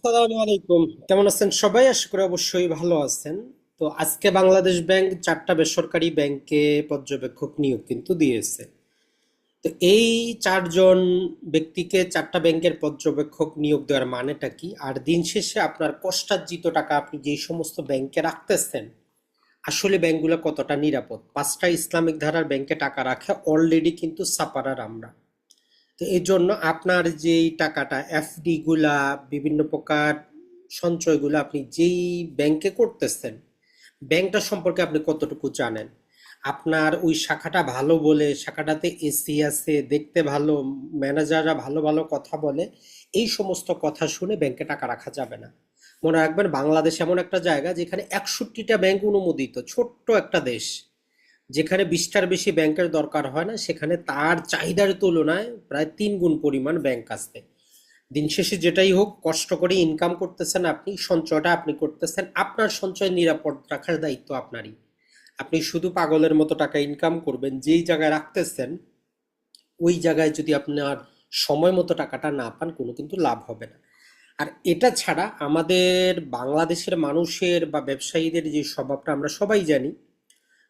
আসসালামু আলাইকুম। কেমন আছেন সবাই? আশা করি অবশ্যই ভালো আছেন। তো আজকে বাংলাদেশ ব্যাংক 4টা বেসরকারি ব্যাংকে পর্যবেক্ষক নিয়োগ কিন্তু দিয়েছে। তো এই 4 জন ব্যক্তিকে 4টা ব্যাংকের পর্যবেক্ষক নিয়োগ দেওয়ার মানেটা কি, আর দিন শেষে আপনার কষ্টার্জিত টাকা আপনি যেই সমস্ত ব্যাংকে রাখতেছেন আসলে ব্যাংকগুলো কতটা নিরাপদ? 5টা ইসলামিক ধারার ব্যাংকে টাকা রাখে অলরেডি কিন্তু সাপারার আমরা। তো এই জন্য আপনার যেই টাকাটা এফডি গুলা, বিভিন্ন প্রকার সঞ্চয়গুলো আপনি যেই ব্যাংকে করতেছেন, ব্যাংকটা সম্পর্কে আপনি কতটুকু জানেন? আপনার ওই শাখাটা ভালো বলে, শাখাটাতে এসি আছে, দেখতে ভালো, ম্যানেজাররা ভালো ভালো কথা বলে, এই সমস্ত কথা শুনে ব্যাংকে টাকা রাখা যাবে না। মনে রাখবেন, বাংলাদেশ এমন একটা জায়গা যেখানে 61টা ব্যাংক অনুমোদিত, ছোট্ট একটা দেশ। যেখানে 20টার বেশি ব্যাংকের দরকার হয় না, সেখানে তার চাহিদার তুলনায় প্রায় 3 গুণ পরিমাণ ব্যাংক আছে। দিন শেষে যেটাই হোক, কষ্ট করে ইনকাম করতেছেন আপনি, সঞ্চয়টা আপনি করতেছেন, আপনার সঞ্চয় নিরাপদ রাখার দায়িত্ব আপনারই। আপনি শুধু পাগলের মতো টাকা ইনকাম করবেন, যেই জায়গায় রাখতেছেন ওই জায়গায় যদি আপনার সময় মতো টাকাটা না পান, কোনো কিন্তু লাভ হবে না। আর এটা ছাড়া আমাদের বাংলাদেশের মানুষের বা ব্যবসায়ীদের যে স্বভাবটা আমরা সবাই জানি,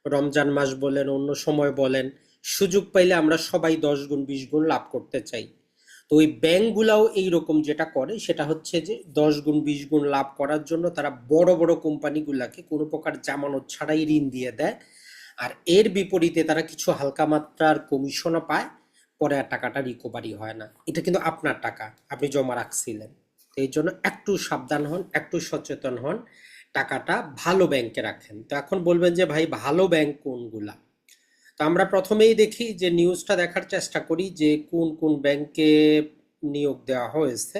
রমজান মাস বলেন, অন্য সময় বলেন, সুযোগ পাইলে আমরা সবাই 10 গুণ 20 গুণ লাভ করতে চাই। তো ওই ব্যাংকগুলাও এইরকম যেটা করে সেটা হচ্ছে যে 10 গুণ 20 গুণ লাভ করার জন্য তারা বড় বড় কোম্পানিগুলাকে কোনো প্রকার জামানত ছাড়াই ঋণ দিয়ে দেয়। আর এর বিপরীতে তারা কিছু হালকা মাত্রার কমিশনও পায়, পরে আর টাকাটা রিকভারি হয় না। এটা কিন্তু আপনার টাকা, আপনি জমা রাখছিলেন। তো এই জন্য একটু সাবধান হন, একটু সচেতন হন, টাকাটা ভালো ব্যাংকে রাখেন। তো এখন বলবেন যে ভাই ভালো ব্যাংক কোনগুলা? তো আমরা প্রথমেই দেখি যে নিউজটা দেখার চেষ্টা করি যে কোন কোন ব্যাংকে নিয়োগ দেওয়া হয়েছে।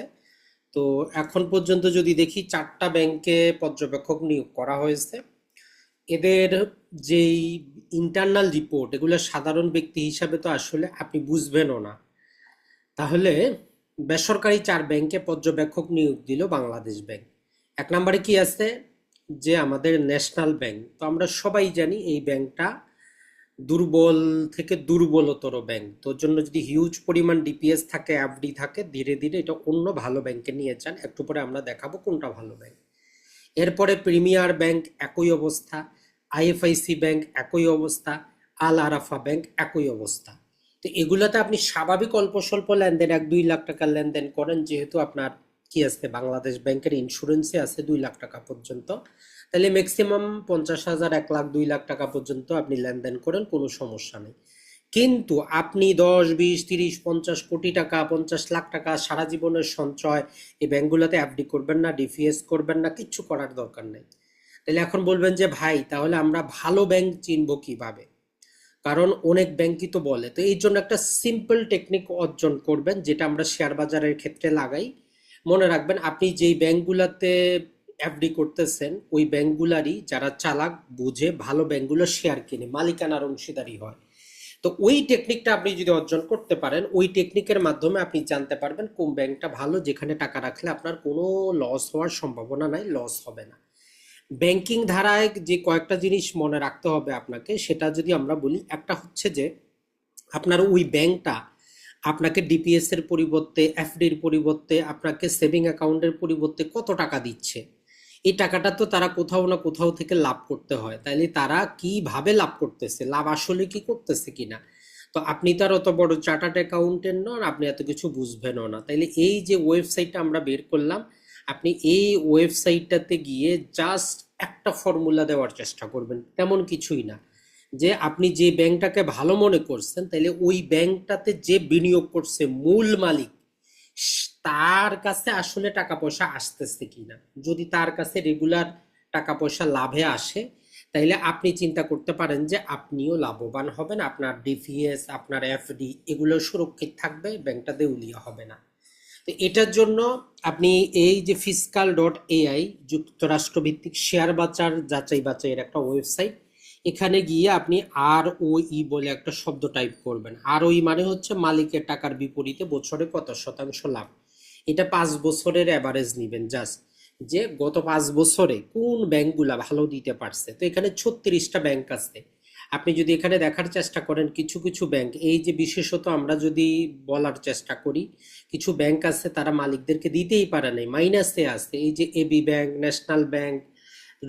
তো এখন পর্যন্ত যদি দেখি 4টা ব্যাংকে পর্যবেক্ষক নিয়োগ করা হয়েছে। এদের যেই ইন্টারনাল রিপোর্ট, এগুলো সাধারণ ব্যক্তি হিসাবে তো আসলে আপনি বুঝবেনও না। তাহলে বেসরকারি 4 ব্যাংকে পর্যবেক্ষক নিয়োগ দিল বাংলাদেশ ব্যাংক। এক নম্বরে কি আছে? যে আমাদের ন্যাশনাল ব্যাংক। তো আমরা সবাই জানি এই ব্যাংকটা দুর্বল থেকে দুর্বলতর ব্যাংক। তোর জন্য যদি হিউজ পরিমাণ ডিপিএস থাকে, এফডি থাকে, ধীরে ধীরে এটা অন্য ভালো ব্যাংকে নিয়ে যান। একটু পরে আমরা দেখাবো কোনটা ভালো ব্যাংক। এরপরে প্রিমিয়ার ব্যাংক একই অবস্থা, আইএফআইসি ব্যাংক একই অবস্থা, আল আরাফা ব্যাংক একই অবস্থা। তো এগুলোতে আপনি স্বাভাবিক অল্প স্বল্প লেনদেন, 1-2 লাখ টাকার লেনদেন করেন, যেহেতু আপনার কি আছে, বাংলাদেশ ব্যাংকের ইন্স্যুরেন্সে আছে 2 লাখ টাকা পর্যন্ত, তাহলে ম্যাক্সিমাম 50,000, 1 লাখ, 2 লাখ টাকা পর্যন্ত আপনি লেনদেন করেন, কোনো সমস্যা নেই। কিন্তু আপনি 10, 20, 30, 50 কোটি টাকা, 50 লাখ টাকা সারা জীবনের সঞ্চয় এই ব্যাংকগুলোতে এফডি করবেন না, ডিপিএস করবেন না, কিচ্ছু করার দরকার নেই। তাহলে এখন বলবেন যে ভাই তাহলে আমরা ভালো ব্যাংক চিনবো কিভাবে? কারণ অনেক ব্যাংকই তো বলে। তো এই জন্য একটা সিম্পল টেকনিক অর্জন করবেন, যেটা আমরা শেয়ার বাজারের ক্ষেত্রে লাগাই। মনে রাখবেন, আপনি যেই ব্যাংকগুলোতে এফডি করতেছেন ওই ব্যাংকগুলারই যারা চালাক বুঝে ভালো ব্যাংকগুলো শেয়ার কিনে মালিকানার অংশীদারি হয়। তো ওই টেকনিকটা আপনি যদি অর্জন করতে পারেন, ওই টেকনিকের মাধ্যমে আপনি জানতে পারবেন কোন ব্যাংকটা ভালো, যেখানে টাকা রাখলে আপনার কোনো লস হওয়ার সম্ভাবনা নাই, লস হবে না। ব্যাংকিং ধারায় যে কয়েকটা জিনিস মনে রাখতে হবে আপনাকে, সেটা যদি আমরা বলি, একটা হচ্ছে যে আপনার ওই ব্যাংকটা আপনাকে ডিপিএস এর পরিবর্তে, এফডির পরিবর্তে, আপনাকে সেভিং অ্যাকাউন্টের পরিবর্তে কত টাকা দিচ্ছে। এই টাকাটা তো তারা কোথাও না কোথাও থেকে লাভ করতে হয়, তাইলে তারা কিভাবে লাভ করতেছে, লাভ আসলে কি করতেছে কিনা। তো আপনি তো আর অত বড় চার্টার্ড অ্যাকাউন্টেন্ট নন, আপনি এত কিছু বুঝবেনও না। তাইলে এই যে ওয়েবসাইটটা আমরা বের করলাম, আপনি এই ওয়েবসাইটটাতে গিয়ে জাস্ট একটা ফর্মুলা দেওয়ার চেষ্টা করবেন, তেমন কিছুই না। যে আপনি যে ব্যাংকটাকে ভালো মনে করছেন, তাহলে ওই ব্যাংকটাতে যে বিনিয়োগ করছে মূল মালিক, তার কাছে আসলে টাকা পয়সা আসতেছে কিনা। যদি তার কাছে রেগুলার টাকা পয়সা লাভে আসে, তাইলে আপনি চিন্তা করতে পারেন যে আপনিও লাভবান হবেন, আপনার ডিভিএস, আপনার এফডি এগুলো সুরক্ষিত থাকবে, ব্যাংকটা দেউলিয়া হবে না। তো এটার জন্য আপনি এই যে fiscal.ai, যুক্তরাষ্ট্র ভিত্তিক শেয়ার বাজার যাচাই বাছাইয়ের একটা ওয়েবসাইট, এখানে গিয়ে আপনি আর ও ই বলে একটা শব্দ টাইপ করবেন। আর ওই মানে হচ্ছে মালিকের টাকার বিপরীতে বছরে কত শতাংশ লাভ। এটা 5 বছরের অ্যাভারেজ নিবেন জাস্ট, যে গত 5 বছরে কোন ব্যাংকগুলা ভালো দিতে পারছে। তো এখানে 36টা ব্যাংক আছে। আপনি যদি এখানে দেখার চেষ্টা করেন কিছু কিছু ব্যাংক, এই যে বিশেষত আমরা যদি বলার চেষ্টা করি, কিছু ব্যাংক আছে তারা মালিকদেরকে দিতেই পারে নাই, মাইনাসে আছে। এই যে এবি ব্যাংক, ন্যাশনাল ব্যাংক,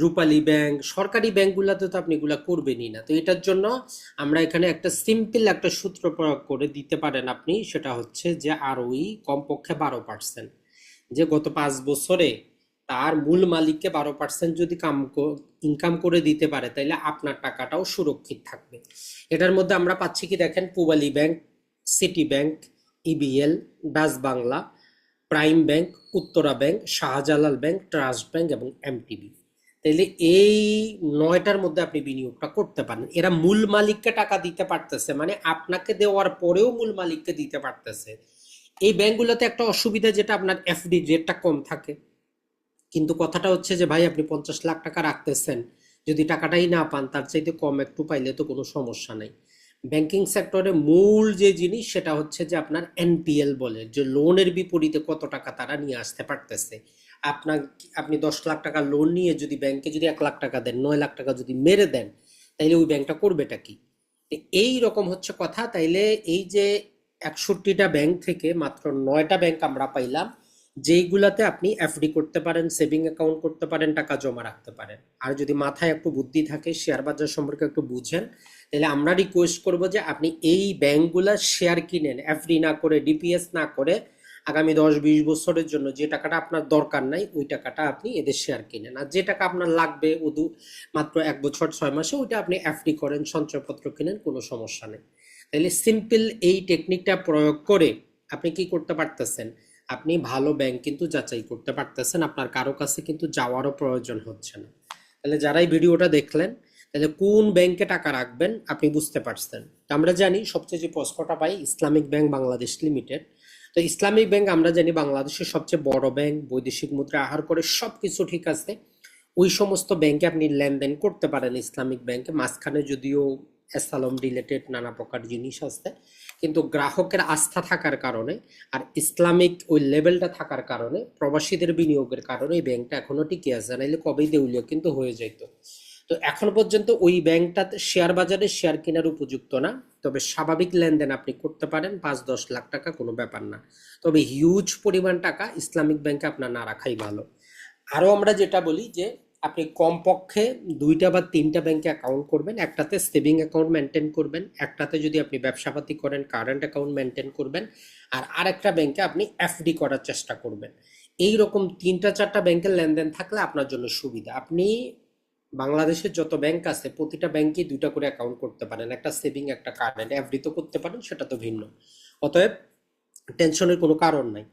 রূপালী ব্যাংক, সরকারি ব্যাংকগুলোতে তো আপনি এগুলা করবেনই না। তো এটার জন্য আমরা এখানে একটা সিম্পল একটা সূত্র প্রয়োগ করে দিতে পারেন আপনি, সেটা হচ্ছে যে আরওই কমপক্ষে 12%। যে গত 5 বছরে তার মূল মালিককে 12% যদি ইনকাম করে দিতে পারে, তাইলে আপনার টাকাটাও সুরক্ষিত থাকবে। এটার মধ্যে আমরা পাচ্ছি কি দেখেন, Pubali bank, city bank, EBL, Dutch Bangla, prime bank, Uttara bank, Shahjalal bank, trust bank এবং এমটিবি। তাইলে এই 9টার মধ্যে আপনি বিনিয়োগটা করতে পারেন। এরা মূল মালিককে টাকা দিতে পারতেছে, মানে আপনাকে দেওয়ার পরেও মূল মালিককে দিতে পারতেছে। এই ব্যাংকগুলোতে একটা অসুবিধা, যেটা আপনার এফডি রেটটা কম থাকে। কিন্তু কথাটা হচ্ছে যে ভাই, আপনি 50 লাখ টাকা রাখতেছেন, যদি টাকাটাই না পান, তার চাইতে কম একটু পাইলে তো কোনো সমস্যা নাই। ব্যাংকিং সেক্টরে মূল যে জিনিস সেটা হচ্ছে যে আপনার এনপিএল বলে, যে লোনের বিপরীতে কত টাকা তারা নিয়ে আসতে পারতেছে। আপনার, আপনি 10 লাখ টাকা লোন নিয়ে যদি ব্যাংকে যদি 1 লাখ টাকা দেন, 9 লাখ টাকা যদি মেরে দেন, তাইলে ওই ব্যাংকটা করবেটা কি? এই রকম হচ্ছে কথা। তাইলে এই যে 61টা ব্যাংক থেকে মাত্র 9টা ব্যাংক আমরা পাইলাম, যেইগুলাতে আপনি এফডি করতে পারেন, সেভিং অ্যাকাউন্ট করতে পারেন, টাকা জমা রাখতে পারেন। আর যদি মাথায় একটু বুদ্ধি থাকে, শেয়ার বাজার সম্পর্কে একটু বুঝেন, তাহলে আমরা রিকোয়েস্ট করব যে আপনি এই ব্যাংকগুলা শেয়ার কিনেন, এফডি না করে, ডিপিএস না করে। আগামী 10-20 বছরের জন্য যে টাকাটা আপনার দরকার নাই, ওই টাকাটা আপনি এদের শেয়ার কিনেন। আর যে টাকা আপনার লাগবে মাত্র 1 বছর 6 মাসে, ওইটা আপনি এফডি করেন, সঞ্চয়পত্র কিনেন, কোনো সমস্যা নেই। তাহলে সিম্পল এই টেকনিকটা প্রয়োগ করে আপনি কি করতে পারতেছেন, আপনি ভালো ব্যাংক কিন্তু যাচাই করতে পারতেছেন, আপনার কারো কাছে কিন্তু যাওয়ারও প্রয়োজন হচ্ছে না। তাহলে যারা এই ভিডিওটা দেখলেন, তাহলে কোন ব্যাংকে টাকা রাখবেন আপনি বুঝতে পারছেন। তো আমরা জানি সবচেয়ে যে প্রশ্নটা পাই, ইসলামিক ব্যাংক বাংলাদেশ লিমিটেড। তো ইসলামিক ব্যাংক আমরা জানি বাংলাদেশের সবচেয়ে বড় ব্যাংক, বৈদেশিক মুদ্রা আহার করে, সবকিছু ঠিক আছে। ওই সমস্ত ব্যাংকে আপনি লেনদেন করতে পারেন ইসলামিক ব্যাংকে। মাঝখানে যদিও অ্যাসালম রিলেটেড নানা প্রকার জিনিস আছে, কিন্তু গ্রাহকের আস্থা থাকার কারণে আর ইসলামিক ওই লেভেলটা থাকার কারণে, প্রবাসীদের বিনিয়োগের কারণে এই ব্যাংকটা এখনো টিকে আছে, নাইলে কবেই দেউলিয়া কিন্তু হয়ে যেত। তো এখন পর্যন্ত ওই ব্যাংকটাতে শেয়ার বাজারে শেয়ার কেনার উপযুক্ত না। তবে স্বাভাবিক লেনদেন আপনি করতে পারেন, 5-10 লাখ টাকা কোনো ব্যাপার না। তবে হিউজ পরিমাণ টাকা ইসলামিক ব্যাংকে আপনার না রাখাই ভালো। আরো আমরা যেটা বলি যে আপনি কমপক্ষে 2টা বা 3টা ব্যাংকে অ্যাকাউন্ট করবেন। একটাতে সেভিং অ্যাকাউন্ট মেনটেন করবেন, একটাতে যদি আপনি ব্যবসাপাতি করেন কারেন্ট অ্যাকাউন্ট মেনটেন করবেন, আর আরেকটা ব্যাংকে আপনি এফডি করার চেষ্টা করবেন। এই রকম 3টা-4টা ব্যাংকের লেনদেন থাকলে আপনার জন্য সুবিধা। আপনি বাংলাদেশের যত ব্যাংক আছে প্রতিটা ব্যাংকে 2টা করে অ্যাকাউন্ট করতে পারেন, একটা সেভিং একটা কারেন্ট। এফডি তো করতে পারেন, সেটা তো ভিন্ন। অতএব টেনশনের কোনো কারণ নাই।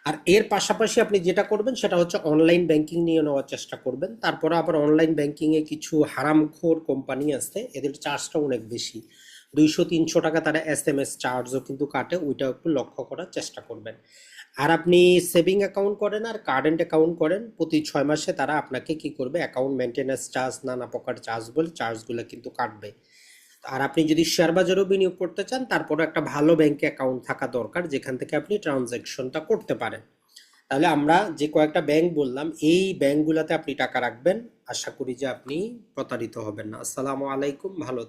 আর এর পাশাপাশি আপনি যেটা করবেন সেটা হচ্ছে অনলাইন ব্যাংকিং নিয়ে নেওয়ার চেষ্টা করবেন। তারপরে আবার অনলাইন ব্যাংকিং এ কিছু হারামখোর কোম্পানি আছে, এদের চার্জটা অনেক বেশি, 200-300 টাকা তারা এসএমএস চার্জও কিন্তু কাটে, ওইটাও একটু লক্ষ্য করার চেষ্টা করবেন। আর আপনি সেভিং অ্যাকাউন্ট করেন আর কারেন্ট অ্যাকাউন্ট করেন, প্রতি 6 মাসে তারা আপনাকে কি করবে, অ্যাকাউন্ট মেনটেন্যান্স চার্জ, নানা প্রকার চার্জ বলে চার্জগুলো কিন্তু কাটবে। আর আপনি যদি শেয়ার বাজারেও বিনিয়োগ করতে চান, তারপরে একটা ভালো ব্যাংকে অ্যাকাউন্ট থাকা দরকার, যেখান থেকে আপনি ট্রানজ্যাকশনটা করতে পারেন। তাহলে আমরা যে কয়েকটা ব্যাংক বললাম, এই ব্যাংকগুলোতে আপনি টাকা রাখবেন। আশা করি যে আপনি প্রতারিত হবেন না। আসসালামু আলাইকুম, ভালো থাকবেন।